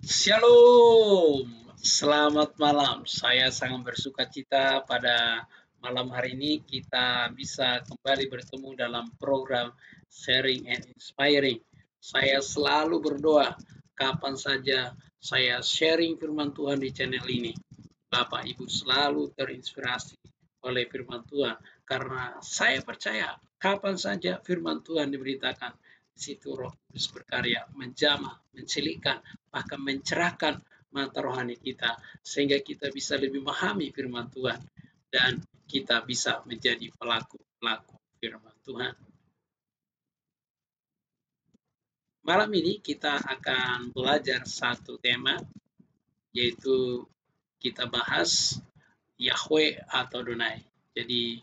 Shalom, selamat malam. Saya sangat bersuka cita pada malam hari ini kita bisa kembali bertemu dalam program Sharing and Inspiring. Saya selalu berdoa kapan saja saya sharing firman Tuhan di channel ini. Bapak Ibu selalu terinspirasi oleh firman Tuhan karena saya percaya kapan saja firman Tuhan diberitakan di situ Roh Kudus berkarya menjamah, mencelikkan, bahkan mencerahkan mata rohani kita sehingga kita bisa lebih memahami firman Tuhan dan kita bisa menjadi pelaku-pelaku firman Tuhan. Malam ini kita akan belajar satu tema, yaitu kita bahas Yahweh atau Adonai. Jadi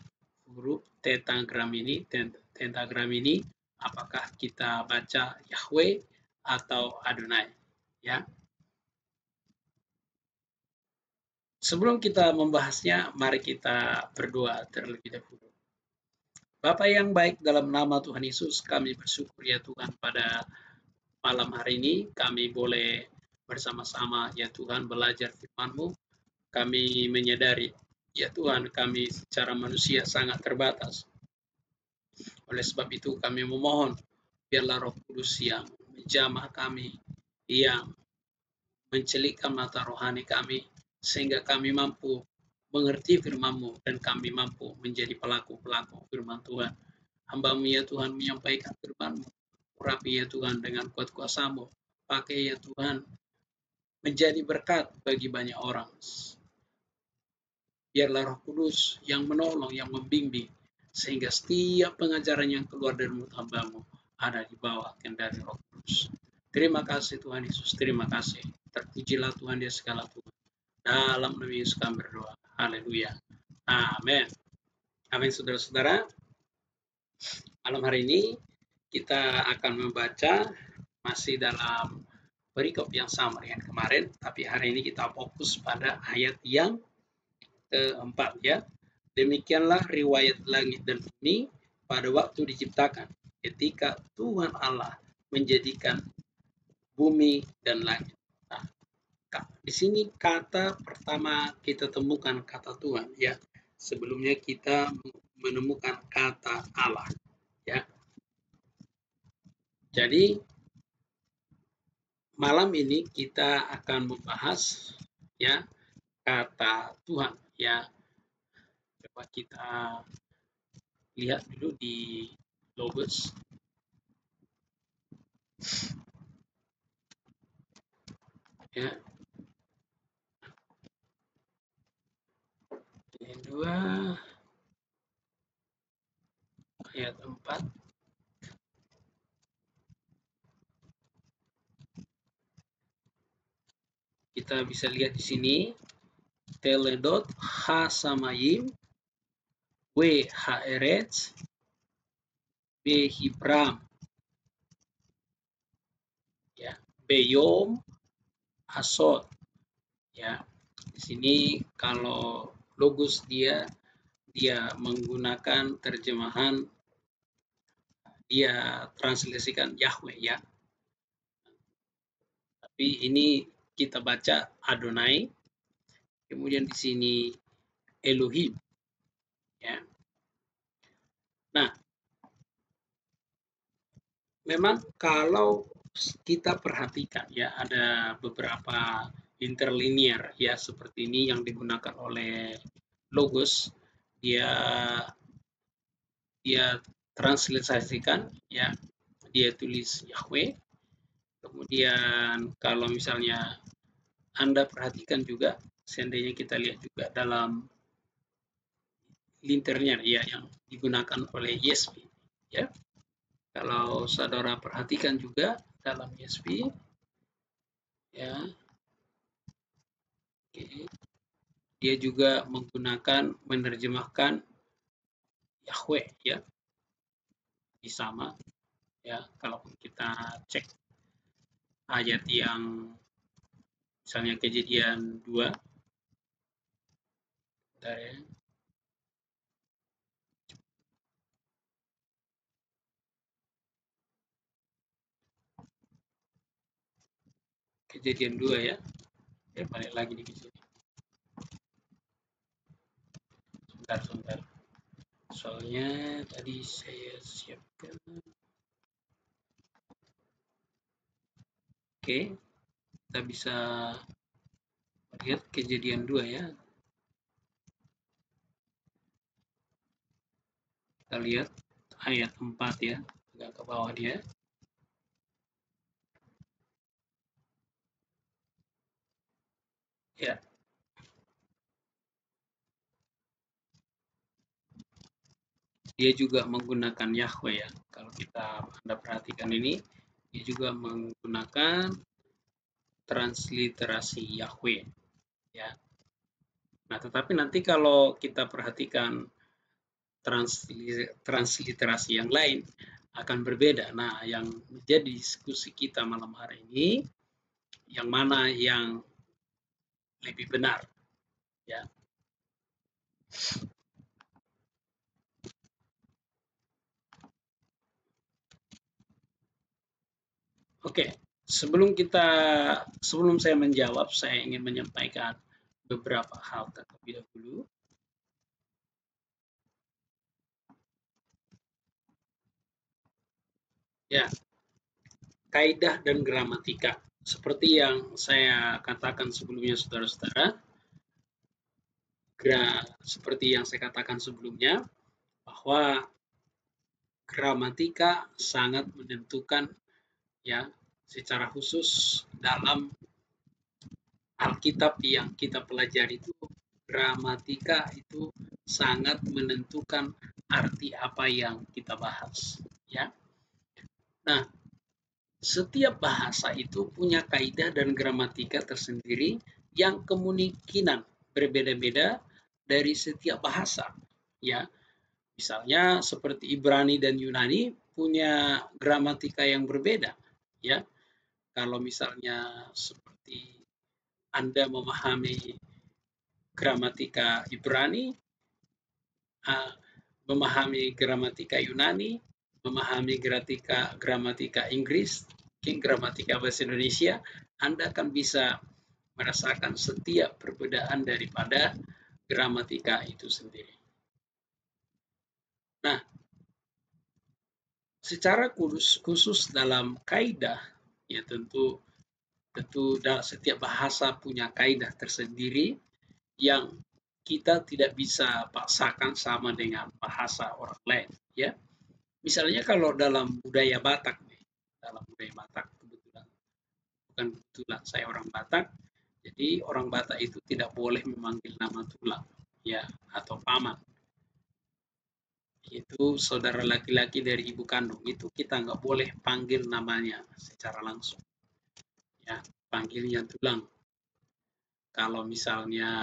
huruf tentagram ini apakah kita baca Yahweh atau Adonai, ya. Sebelum kita membahasnya, mari kita berdoa terlebih dahulu. Bapa yang baik, dalam nama Tuhan Yesus kami bersyukur ya Tuhan, pada malam hari ini kami boleh bersama-sama ya Tuhan belajar firman-Mu. Kami menyadari ya Tuhan, kami secara manusia sangat terbatas. Oleh sebab itu kami memohon biarlah Roh Kudus yang menjamah kami, yang mencelikkan mata rohani kami, sehingga kami mampu mengerti firman-Mu dan kami mampu menjadi pelaku-pelaku firman Tuhan. Hamba-Mu ya Tuhan menyampaikan firman-Mu, urapi ya Tuhan dengan kuat kuasa-Mu, pakai ya Tuhan menjadi berkat bagi banyak orang. Biarlah Roh Kudus yang menolong, yang membimbing, sehingga setiap pengajaran yang keluar dari mulut hamba-Mu ada di bawah kendali Roh Kudus. Terima kasih Tuhan Yesus, terima kasih. Terpujilah Tuhan dia segala Tuhan. Dalam nama Yesus kami berdoa. Haleluya. Amin. Amin saudara-saudara. Malam hari ini kita akan membaca masih dalam perikop yang sama dengan kemarin, tapi hari ini kita fokus pada ayat yang keempat, ya. Demikianlah riwayat langit dan bumi pada waktu diciptakan, ketika Tuhan Allah menjadikan bumi dan langit. Nah, di sini kata pertama kita temukan kata Tuhan, ya. Sebelumnya kita menemukan kata Allah, ya. Jadi malam ini kita akan membahas ya kata Tuhan, ya. Coba kita lihat dulu di Logos. Ya. Yang 2 ayat 4. Kita bisa lihat di sini Teledot ha samayim we haeretz be hibram, ya, beyom asot, ya. Di sini kalau Logos dia menggunakan terjemahan, dia translasikan Yahweh, ya. Tapi ini kita baca Adonai, kemudian di sini Elohim, ya. Nah, memang kalau kita perhatikan ya ada beberapa interlinear ya seperti ini yang digunakan oleh Logos. Dia translasikan, ya, dia tulis Yahweh. Kemudian kalau misalnya Anda perhatikan juga, seandainya kita lihat juga dalam linternya ya yang digunakan oleh ESV, ya. Kalau saudara perhatikan juga dalam ESV, ya, oke, dia juga menerjemahkan Yahweh, ya, sama, ya. Kalau kita cek ayat yang misalnya Kejadian 2, bentar ya. Kejadian 2 ya. Balik lagi di sini. Sebentar. Soalnya tadi saya siapkan. Oke, kita bisa lihat kejadian 2 ya. Kita lihat ayat 4 ya, agak ke bawah dia. Ya, dia juga menggunakan Yahweh ya. Kalau Anda perhatikan ini, dia juga menggunakan transliterasi Yahweh ya. Nah, tetapi nanti kalau kita perhatikan transliterasi yang lain akan berbeda. Nah, yang menjadi diskusi kita malam hari ini, yang mana yang lebih benar ya. Oke, sebelum saya menjawab, saya ingin menyampaikan beberapa hal terlebih dahulu. Ya, kaidah dan gramatika. Seperti yang saya katakan sebelumnya, saudara-saudara, seperti yang saya katakan sebelumnya, bahwa gramatika sangat menentukan ya secara khusus dalam Alkitab yang kita pelajari itu, gramatika itu sangat menentukan arti apa yang kita bahas ya. Nah, setiap bahasa itu punya kaidah dan gramatika tersendiri yang kemungkinan berbeda-beda dari setiap bahasa ya. Misalnya seperti Ibrani dan Yunani punya gramatika yang berbeda ya. Kalau misalnya seperti Anda memahami gramatika Ibrani, memahami gramatika Yunani, memahami gramatika Inggris, mungkin gramatika bahasa Indonesia, Anda akan bisa merasakan setiap perbedaan daripada gramatika itu sendiri. Nah, secara khusus dalam kaidah, ya tentu setiap bahasa punya kaidah tersendiri yang kita tidak bisa paksakan sama dengan bahasa orang lain ya. Misalnya kalau dalam budaya Batak nih, dalam budaya Batak bukan kebetulan saya orang Batak, jadi orang Batak itu tidak boleh memanggil nama tulang ya atau paman. Itu saudara laki-laki dari ibu kandung, itu kita nggak boleh panggil namanya secara langsung ya, panggilnya tulang. Kalau misalnya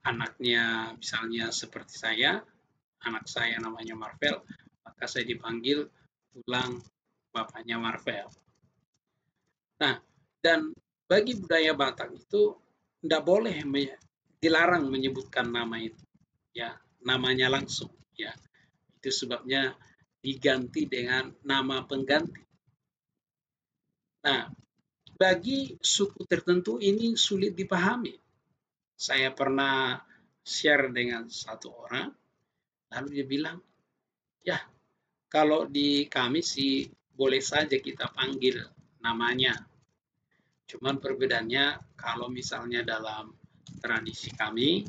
anaknya misalnya seperti saya, anak saya namanya Marvel, maka saya dipanggil tulang bapaknya Marvel. Nah, dan bagi budaya Batak itu tidak boleh dilarang menyebutkan nama itu ya, namanya langsung ya. Itu sebabnya diganti dengan nama pengganti. Nah, bagi suku tertentu ini sulit dipahami. Saya pernah share dengan satu orang, lalu dia bilang, ya kalau di kami sih boleh saja kita panggil namanya. Cuman perbedaannya kalau misalnya dalam tradisi kami,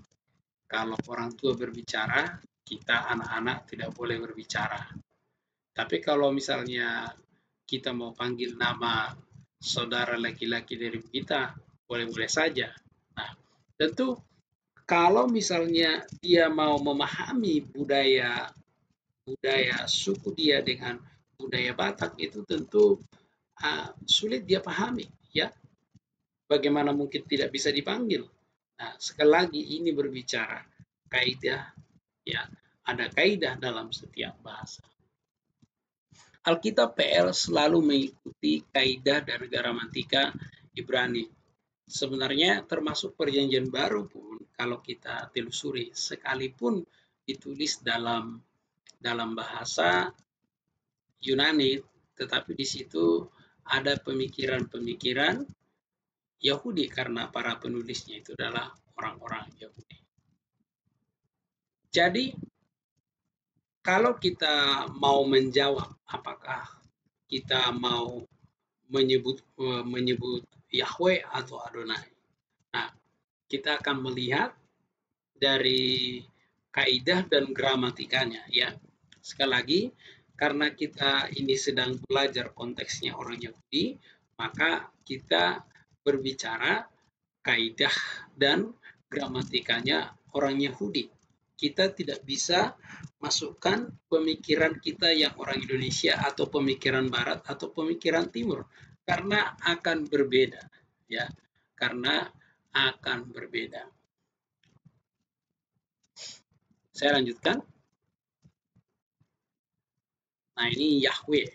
kalau orang tua berbicara, kita anak-anak tidak boleh berbicara. Tapi kalau misalnya kita mau panggil nama saudara laki-laki dari kita, boleh-boleh saja. Nah, tentu kalau misalnya dia mau memahami budaya suku dia dengan budaya Batak, itu tentu sulit dia pahami ya. Bagaimana mungkin tidak bisa dipanggil? Nah, sekali lagi ini berbicara kaidah ya, ada kaidah dalam setiap bahasa. Alkitab PL selalu mengikuti kaidah dan gramatika Ibrani. Sebenarnya termasuk perjanjian baru pun kalau kita telusuri, sekalipun ditulis dalam bahasa Yunani, tetapi di situ ada pemikiran-pemikiran Yahudi karena para penulisnya itu adalah orang-orang Yahudi. Jadi kalau kita mau menjawab apakah kita mau menyebut Yahweh atau Adonai. Nah, kita akan melihat dari kaidah dan gramatikanya ya. Sekali lagi, karena kita ini sedang belajar konteksnya orang Yahudi, maka kita berbicara kaidah dan gramatikanya orang Yahudi. Kita tidak bisa masukkan pemikiran kita yang orang Indonesia atau pemikiran Barat atau pemikiran Timur karena akan berbeda ya, karena akan berbeda. Saya lanjutkan. Nah, ini Yahweh.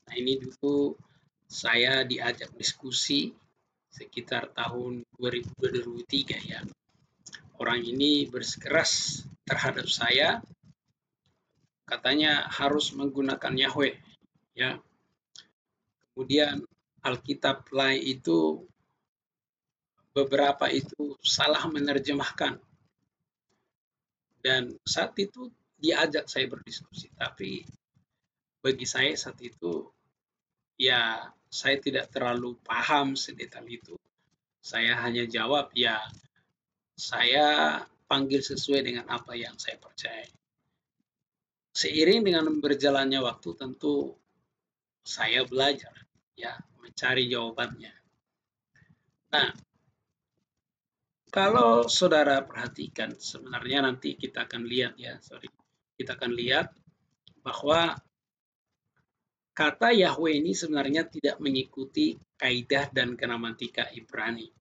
Nah, ini dulu saya diajak diskusi sekitar tahun 2023 ya. Orang ini bersikeras terhadap saya, katanya harus menggunakan Yahweh ya. Kemudian Alkitab lain itu beberapa itu salah menerjemahkan. Dan saat itu diajak saya berdiskusi, tapi bagi saya saat itu ya saya tidak terlalu paham sedetail itu. Saya hanya jawab ya saya panggil sesuai dengan apa yang saya percaya. Seiring dengan berjalannya waktu tentu saya belajar ya mencari jawabannya. Nah, kalau saudara perhatikan sebenarnya nanti kita akan lihat ya, kita akan lihat bahwa kata Yahweh ini sebenarnya tidak mengikuti kaidah dan gramatika Ibrani.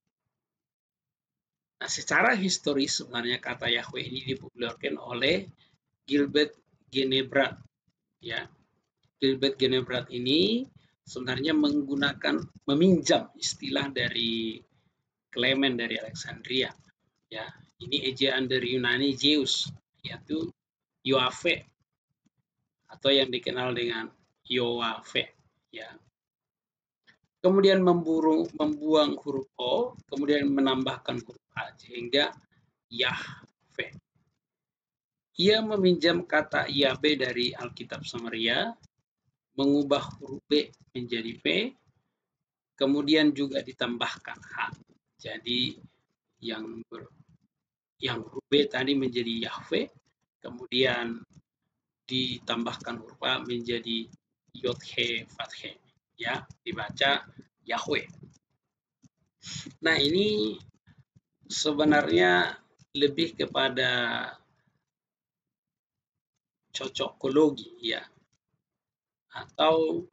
Nah, secara historis sebenarnya kata Yahweh ini dipopulerkan oleh Gilbert Ginebrat ya. Gilbert Ginebrat ini sebenarnya meminjam istilah dari Clement dari Alexandria ya. Ini ejaan dari Yunani Zeus yaitu Yoafe atau yang dikenal dengan Yoafe ya. Kemudian membuang huruf O, kemudian menambahkan huruf A sehingga Yahve. Ia meminjam kata Yahve dari Alkitab Samaria, mengubah huruf B menjadi P, kemudian juga ditambahkan H. Jadi yang huruf B tadi menjadi Yahve, kemudian ditambahkan huruf A menjadi Yodhe Fathe. Ya, dibaca Yahweh. Nah, ini sebenarnya lebih kepada cocokologi ya, atau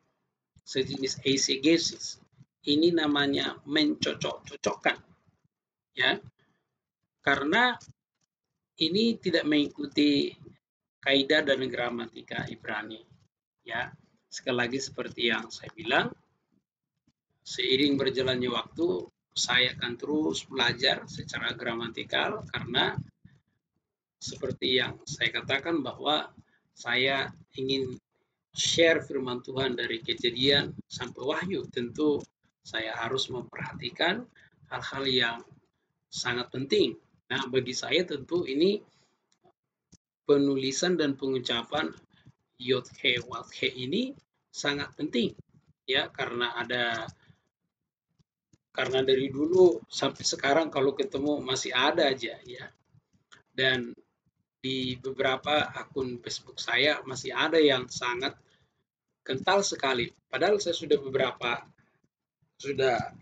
sejenis eisegesis. Ini namanya mencocok-cocokkan ya, karena ini tidak mengikuti kaidah dan gramatika Ibrani ya. Sekali lagi seperti yang saya bilang, seiring berjalannya waktu saya akan terus belajar secara gramatikal karena seperti yang saya katakan bahwa saya ingin share firman Tuhan dari Kejadian sampai Wahyu. Tentu saya harus memperhatikan hal-hal yang sangat penting. Nah, bagi saya tentu ini penulisan dan pengucapan Yod-He Wad-He ini sangat penting ya, karena dari dulu sampai sekarang kalau ketemu masih ada aja ya. Dan di beberapa akun Facebook saya masih ada yang sangat kental sekali. Padahal saya sudah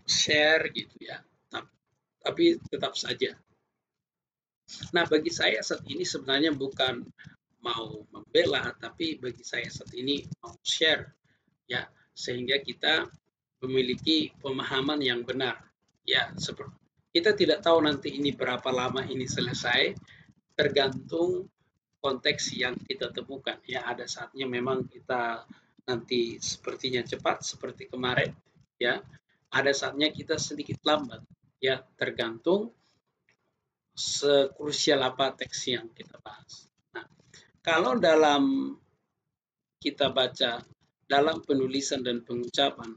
share gitu ya. Tapi tetap saja. Nah, bagi saya saat ini sebenarnya bukan mau membela, tapi bagi saya saat ini mau share ya, sehingga kita memiliki pemahaman yang benar. Ya, seperti kita tidak tahu nanti ini berapa lama ini selesai, tergantung konteks yang kita temukan. Ya, ada saatnya memang kita nanti sepertinya cepat seperti kemarin, ya. Ada saatnya kita sedikit lambat, ya, tergantung sekrusial apa teks yang kita bahas. Nah, kalau dalam kita baca dalam penulisan dan pengucapan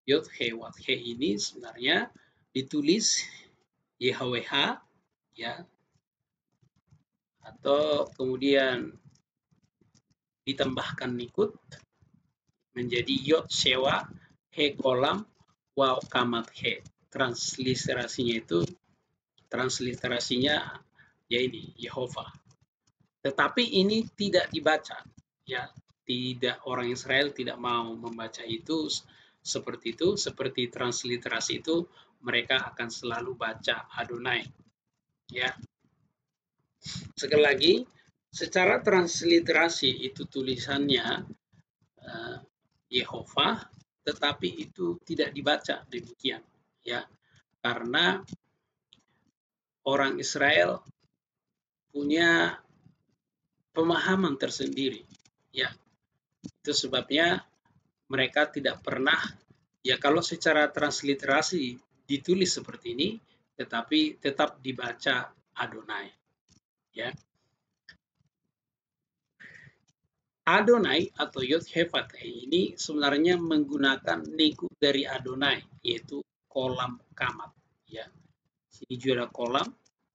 Yod-He Wad-He ini sebenarnya ditulis YHWH, ya, atau kemudian ditambahkan nikut menjadi yod sewa he kolam waw kamat he. Transliterasinya ya ini Yehova. Tetapi ini tidak dibaca, ya. Tidak, orang Israel tidak mau membaca itu seperti itu, seperti transliterasi itu mereka akan selalu baca Adonai, ya. Sekali lagi, secara transliterasi itu tulisannya Yehova, tetapi itu tidak dibaca demikian, ya, karena orang Israel punya pemahaman tersendiri, ya. Itu sebabnya mereka tidak pernah, ya, kalau secara transliterasi ditulis seperti ini, tetapi tetap dibaca Adonai, ya. Adonai atau Yod-Heh-Vav-Heh ini sebenarnya menggunakan nikut dari Adonai, yaitu kolam kamat, ya. Sini juga ada kolam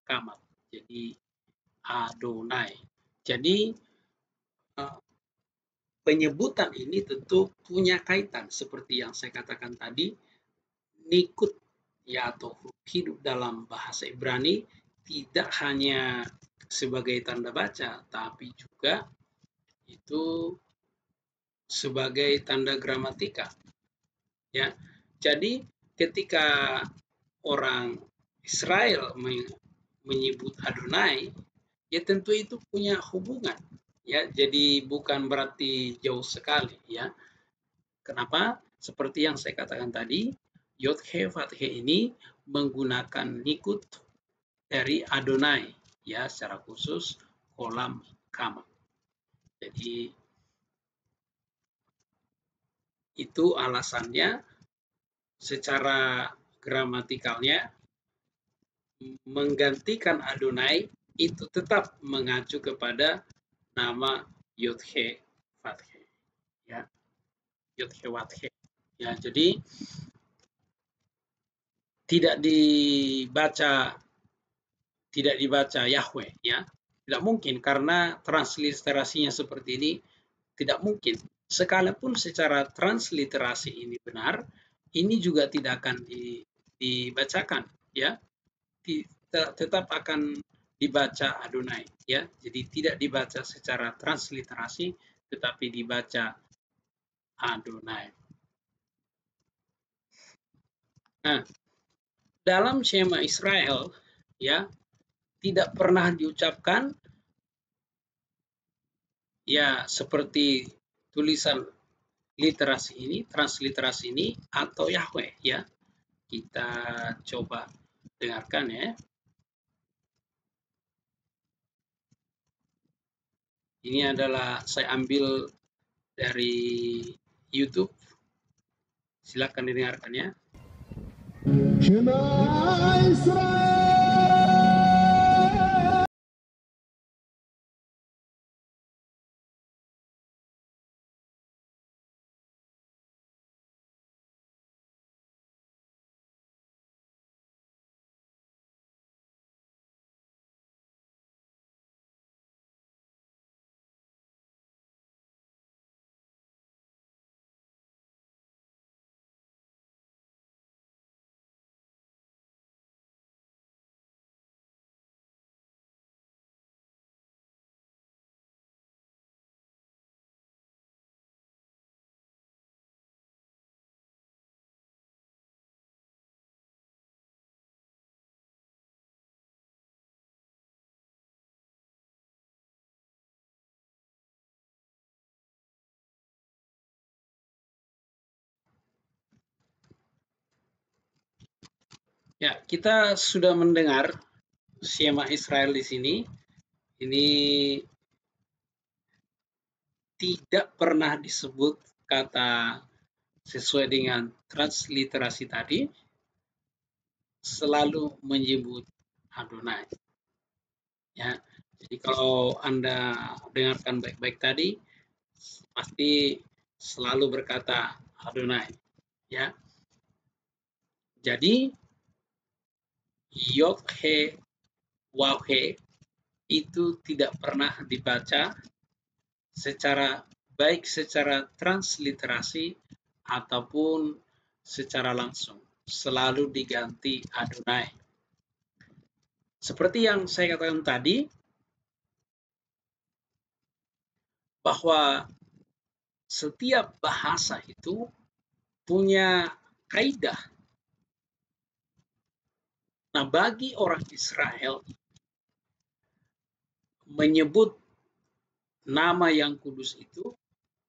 kamat, jadi Adonai. Jadi penyebutan ini tentu punya kaitan seperti yang saya katakan tadi, nikut, ya, atau huruf hidup dalam bahasa Ibrani tidak hanya sebagai tanda baca, tapi juga itu sebagai tanda gramatika, ya. Jadi ketika orang Israel menyebut Adonai, ya tentu itu punya hubungan, ya. Jadi bukan berarti jauh sekali, ya. Kenapa? Seperti yang saya katakan tadi, Yod-Heh-Vav-Heh ini menggunakan nikut dari Adonai, ya, secara khusus kolam kamat. Jadi itu alasannya secara gramatikalnya menggantikan Adonai itu tetap mengacu kepada nama Yod-Heh-Vav-Heh, ya. Yod-Heh-Vav-Heh, ya. Jadi tidak dibaca Yahweh, ya. Tidak mungkin, karena transliterasinya seperti ini tidak mungkin. Sekalipun secara transliterasi ini benar, ini juga tidak akan dibacakan, ya. Tetap akan dibaca Adonai, ya. Jadi tidak dibaca secara transliterasi, tetapi dibaca Adonai. Nah, dalam Shema Israel, ya, tidak pernah diucapkan, ya, seperti tulisan literasi ini, transliterasi ini, atau Yahweh, ya. Kita coba dengarkan, ya. Ini adalah saya ambil dari YouTube. Silakan didengarkan, ya. Shema Israel. Ya, kita sudah mendengar Shema Israel di sini. Ini tidak pernah disebut kata sesuai dengan transliterasi tadi, selalu menyebut Adonai, ya. Jadi kalau Anda dengarkan baik-baik tadi, pasti selalu berkata Adonai, ya. Jadi Yod-He, Waw-He itu tidak pernah dibaca baik secara transliterasi ataupun secara langsung. Selalu diganti Adonai. Seperti yang saya katakan tadi, bahwa setiap bahasa itu punya kaidah. Nah, bagi orang Israel, menyebut nama yang kudus itu,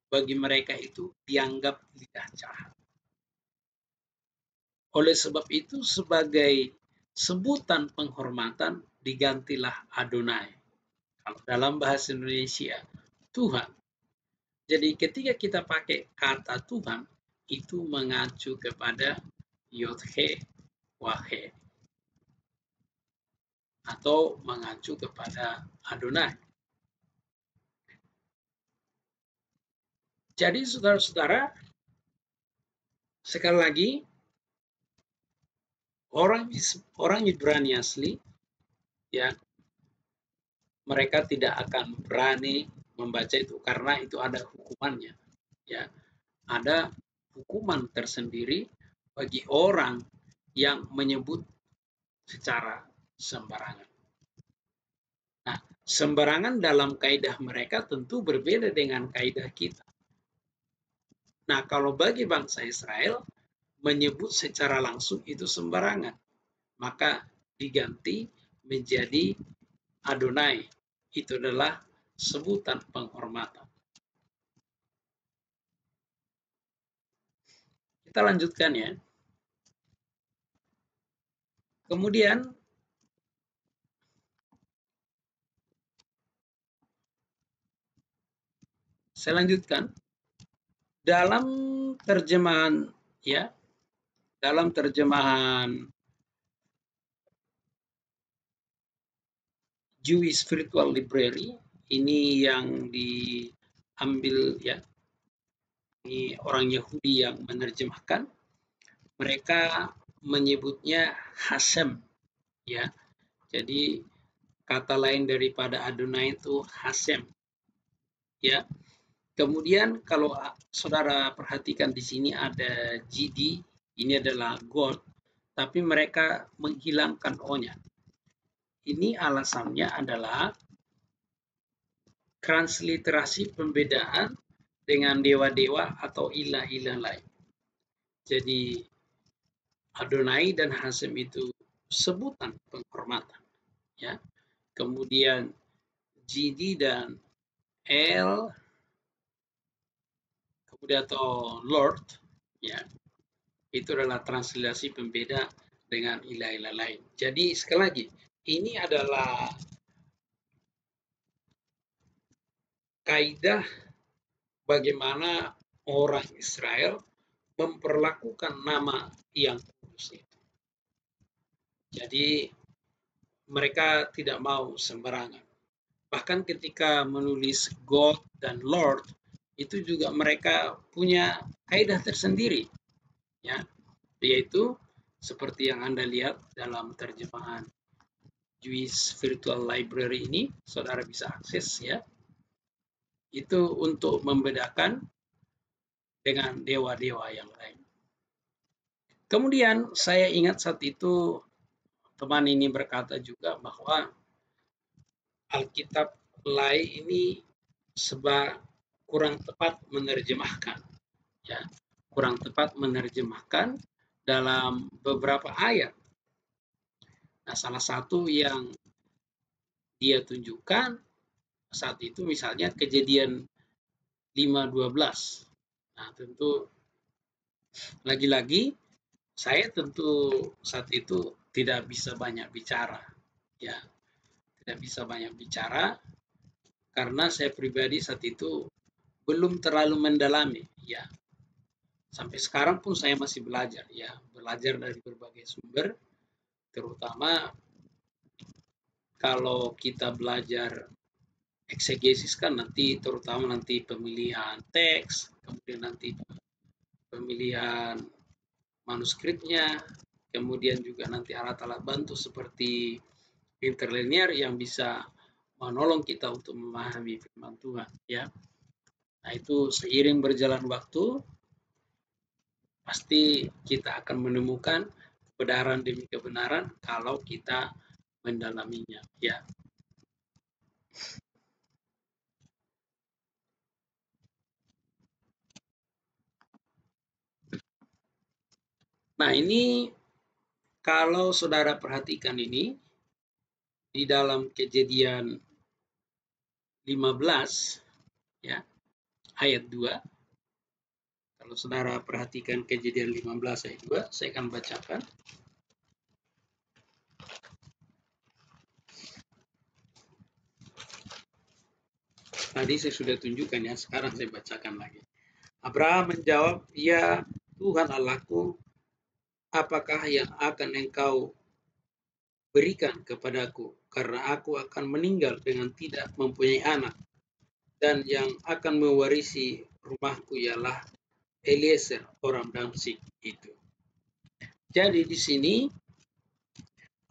bagi mereka itu dianggap lidah jahat. Oleh sebab itu, sebagai sebutan penghormatan, digantilah Adonai. Kalau dalam bahasa Indonesia, Tuhan. Jadi ketika kita pakai kata Tuhan, itu mengacu kepada Yod-He, Waw-He, atau mengacu kepada Adonai. Jadi saudara-saudara, sekali lagi, orang Ibrani asli, ya, mereka tidak akan berani membaca itu karena itu ada hukumannya, ya. Ada hukuman tersendiri bagi orang yang menyebut secara sembarangan. Nah, sembarangan dalam kaidah mereka tentu berbeda dengan kaidah kita. Nah, kalau bagi bangsa Israel, menyebut secara langsung itu sembarangan, maka diganti menjadi Adonai. Itu adalah sebutan penghormatan. Kita lanjutkan ya. Kemudian saya lanjutkan. Dalam terjemahan ya, dalam terjemahan Jewish Spiritual Library, ini yang diambil ya, ini orang Yahudi yang menerjemahkan, mereka menyebutnya Hashem ya. Jadi kata lain daripada Adonai itu Hashem ya. Kemudian kalau saudara perhatikan di sini ada GD, ini adalah God, tapi mereka menghilangkan O-nya. Ini alasannya adalah transliterasi pembedaan dengan dewa-dewa atau ilah-ilah lain. Jadi Adonai dan Hashem itu sebutan penghormatan, ya. Kemudian GD dan El, kemudian atau Lord, ya, itu adalah transliterasi pembeda dengan ilah-ilah lain. Jadi sekali lagi, ini adalah kaidah bagaimana orang Israel memperlakukan nama yang kudus itu. Jadi mereka tidak mau sembarangan. Bahkan ketika menulis God dan Lord, itu juga mereka punya kaidah tersendiri, ya, yaitu seperti yang Anda lihat dalam terjemahan Jewish Virtual Library ini, saudara bisa akses ya. Itu untuk membedakan dengan dewa-dewa yang lain. Kemudian saya ingat saat itu teman ini berkata juga bahwa Alkitab Lai ini kurang tepat menerjemahkan, ya, kurang tepat menerjemahkan dalam beberapa ayat. Nah, salah satu yang dia tunjukkan saat itu misalnya Kejadian 5:12. Nah, tentu lagi-lagi saya tentu saat itu tidak bisa banyak bicara, ya, tidak bisa banyak bicara karena saya pribadi saat itu belum terlalu mendalami, ya. Sampai sekarang pun saya masih belajar, ya, belajar dari berbagai sumber, terutama kalau kita belajar eksegesis kan nanti terutama nanti pemilihan teks, kemudian nanti pemilihan manuskripnya, kemudian juga nanti alat-alat bantu seperti interlinear yang bisa menolong kita untuk memahami firman Tuhan, ya. Nah, itu seiring berjalan waktu pasti kita akan menemukan kebenaran demi kebenaran kalau kita mendalaminya, ya. Nah, ini kalau saudara perhatikan ini di dalam Kejadian 15, ya, ayat 2. Kalau saudara perhatikan Kejadian 15 ayat 2, saya akan bacakan. Tadi saya sudah tunjukkan, ya, sekarang saya bacakan lagi. Abraham menjawab, "Ya Tuhan Allahku, apakah yang akan engkau berikan kepadaku, karena aku akan meninggal dengan tidak mempunyai anak, dan yang akan mewarisi rumahku ialah Eliezer orang Damsyik itu." Jadi di sini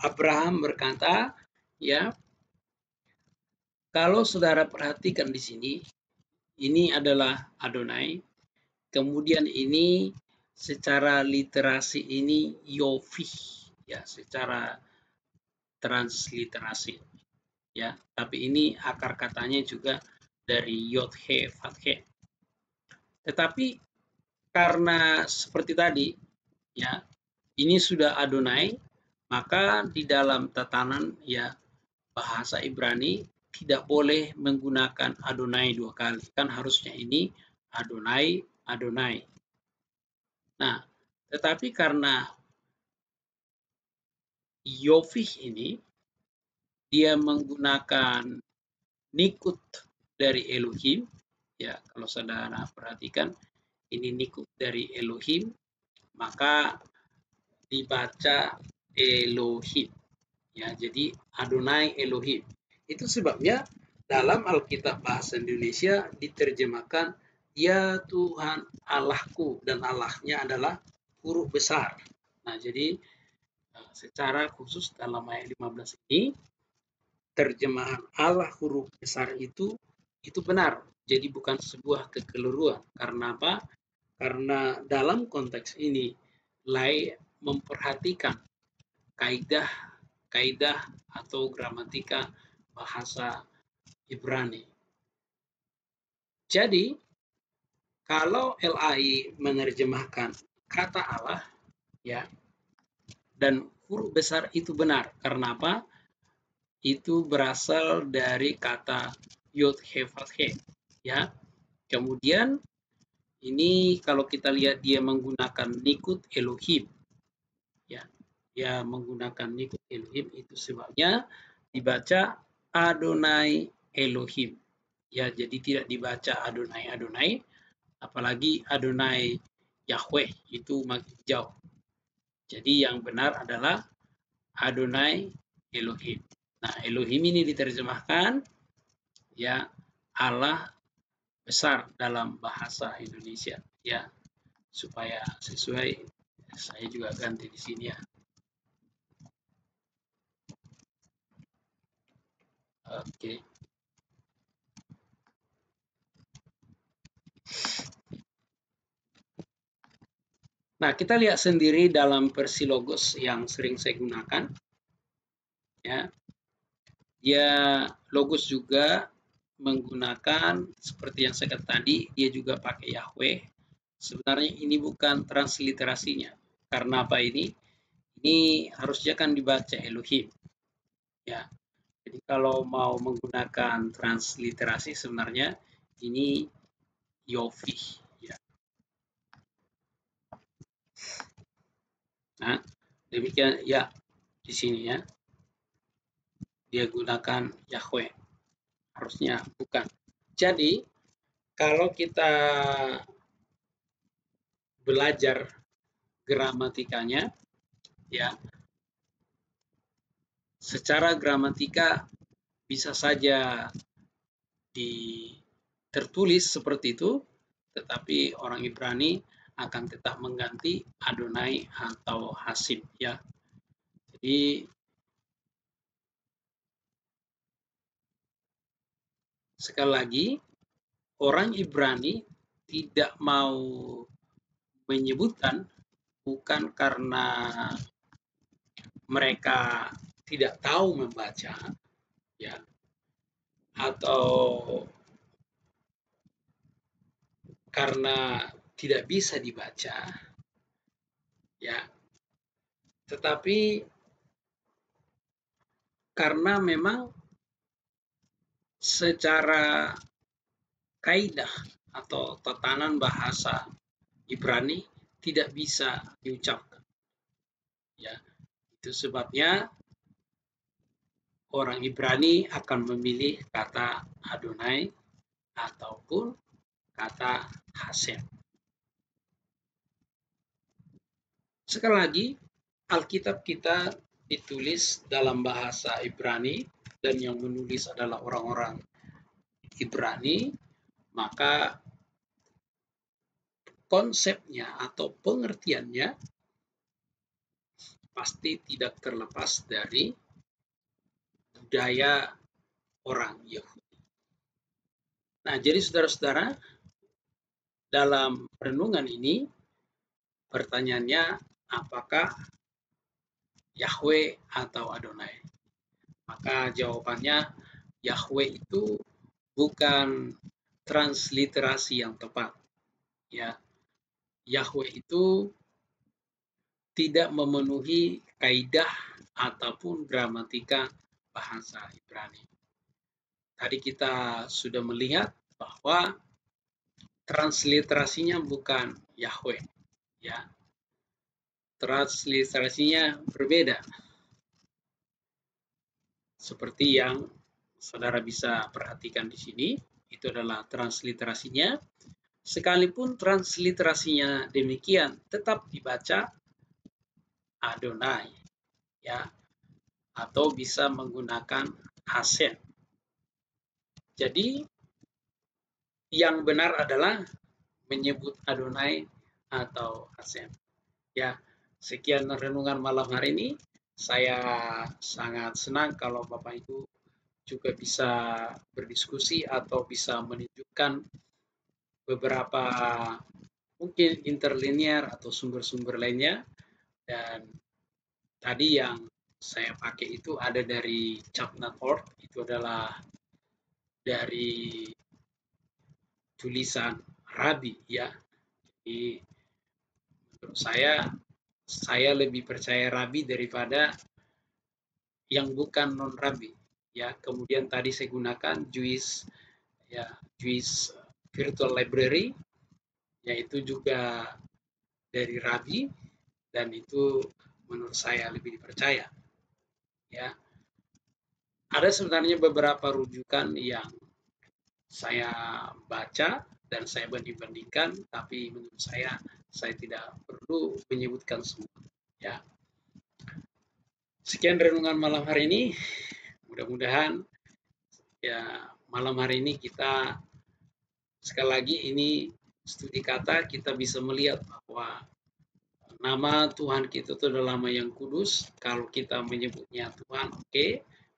Abraham berkata, ya, kalau saudara perhatikan di sini, ini adalah Adonai, kemudian ini secara literasi ini Yofi, ya, secara transliterasi, ya, tapi ini akar katanya juga dari Yod He Fat He. Tetapi karena seperti tadi, ya, ini sudah Adonai, maka di dalam tatanan, ya, bahasa Ibrani tidak boleh menggunakan Adonai dua kali. Kan harusnya ini Adonai, Adonai. Nah, tetapi karena Yofih ini dia menggunakan nikut dari Elohim, ya, kalau saudara perhatikan ini nikut dari Elohim, maka dibaca Elohim, ya, jadi Adonai Elohim. Itu sebabnya dalam Alkitab bahasa Indonesia diterjemahkan ya Tuhan Allahku, dan Allahnya adalah huruf besar. Nah, jadi secara khusus dalam ayat 15 ini terjemahan Allah huruf besar itu benar. Jadi bukan sebuah kekeliruan. Karena apa? Karena dalam konteks ini Lai memperhatikan kaidah atau gramatika bahasa Ibrani. Jadi kalau LAI menerjemahkan kata Allah, ya, dan huruf besar itu benar. Karena apa? Itu berasal dari kata Yod He Fat He, ya. Kemudian ini kalau kita lihat dia menggunakan nikut Elohim, ya, dia menggunakan nikut Elohim, itu sebabnya dibaca Adonai Elohim, ya. Jadi tidak dibaca Adonai Adonai, apalagi Adonai Yahweh, itu makin jauh. Jadi yang benar adalah Adonai Elohim. Nah, Elohim ini diterjemahkan, ya, Allah besar dalam bahasa Indonesia, ya, supaya sesuai. Saya juga ganti di sini, ya. Oke. Nah, kita lihat sendiri dalam versi Logos yang sering saya gunakan, ya. Dia Logos juga menggunakan seperti yang saya katakan tadi, dia juga pakai Yahweh. Sebenarnya ini bukan transliterasinya. Karena apa ini? Ini harusnya kan dibaca Elohim, ya. Jadi kalau mau menggunakan transliterasi sebenarnya ini Yofi, ya. Nah, demikian, ya, di sini, ya, dia gunakan Yahweh, harusnya bukan. Jadi kalau kita belajar gramatikanya, ya, secara gramatika bisa saja tertulis seperti itu, tetapi orang Ibrani akan tetap mengganti Adonai atau Hasim ya. Jadi sekali lagi, orang Ibrani tidak mau menyebutkan bukan karena mereka tidak tahu membaca ya, atau karena tidak bisa dibaca ya, tetapi karena memang secara kaidah atau tatanan bahasa Ibrani tidak bisa diucapkan ya. Itu sebabnya orang Ibrani akan memilih kata Adonai ataupun kata Hasem. Sekali lagi, Alkitab kita ditulis dalam bahasa Ibrani dan yang menulis adalah orang-orang Ibrani, maka konsepnya atau pengertiannya pasti tidak terlepas dari budaya orang Yahudi. Nah, jadi saudara-saudara, dalam renungan ini pertanyaannya apakah Yahweh atau Adonai? Maka jawabannya Yahweh itu bukan transliterasi yang tepat. Ya, Yahweh itu tidak memenuhi kaidah ataupun gramatika bahasa Ibrani. Tadi kita sudah melihat bahwa transliterasinya bukan Yahweh, ya. Transliterasinya berbeda. Seperti yang saudara bisa perhatikan di sini, itu adalah transliterasinya. Sekalipun transliterasinya demikian, tetap dibaca Adonai, ya, atau bisa menggunakan Hasem. Jadi yang benar adalah menyebut Adonai atau Hasem. Ya, sekian renungan malam hari ini. Saya sangat senang kalau Bapak Ibu juga bisa berdiskusi atau bisa menunjukkan beberapa mungkin interlinear atau sumber-sumber lainnya. Dan tadi yang saya pakai itu ada dari chapnut.org, itu adalah dari tulisan Rabi ya. Jadi menurut saya lebih percaya Rabi daripada yang bukan non Rabi ya. Kemudian tadi saya gunakan Jewish ya, Jewish Virtual Library, yaitu juga dari Rabi, dan itu menurut saya lebih dipercaya ya. Ada sebenarnya beberapa rujukan yang saya baca dan saya banding-bandingkan, tapi menurut saya tidak perlu menyebutkan semua ya. Sekian renungan malam hari ini. Mudah-mudahan ya malam hari ini kita sekali lagi ini studi kata, kita bisa melihat bahwa nama Tuhan kita itu adalah nama yang kudus. Kalau kita menyebutnya Tuhan, oke.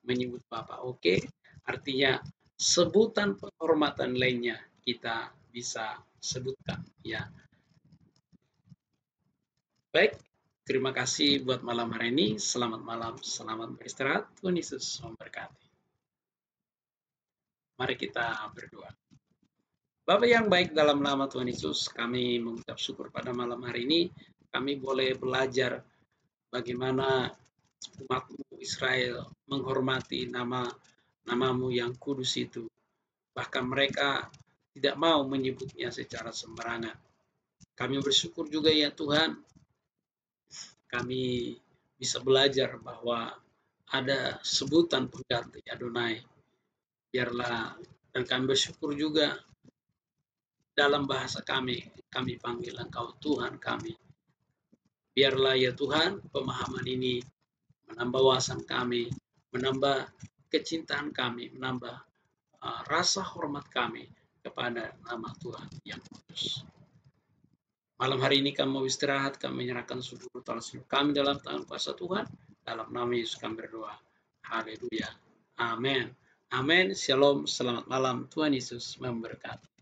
Menyebut Bapa, oke. Artinya sebutan penghormatan lainnya kita bisa sebutkan ya. Baik, terima kasih buat malam hari ini. Selamat malam, selamat beristirahat. Tuhan Yesus memberkati. Mari kita berdoa. Bapa yang baik, dalam nama Tuhan Yesus, kami mengucap syukur pada malam hari ini. Kami boleh belajar bagaimana umat-Mu Israel menghormati namamu yang kudus itu. Bahkan mereka tidak mau menyebutnya secara sembarangan. Kami bersyukur juga ya Tuhan, kami bisa belajar bahwa ada sebutan pengganti Adonai. Biarlah, dan kami bersyukur juga dalam bahasa kami panggil Engkau Tuhan kami. Biarlah ya Tuhan, pemahaman ini menambah wawasan kami, menambah kecintaan kami, menambah rasa hormat kami kepada nama Tuhan yang kudus. Malam hari ini kami mau istirahat, kami menyerahkan seluruh kami dalam tangan kuasa Tuhan. Dalam nama Yesus kami berdoa. Haleluya. Amin. Amin. Shalom. Selamat malam. Tuhan Yesus memberkati.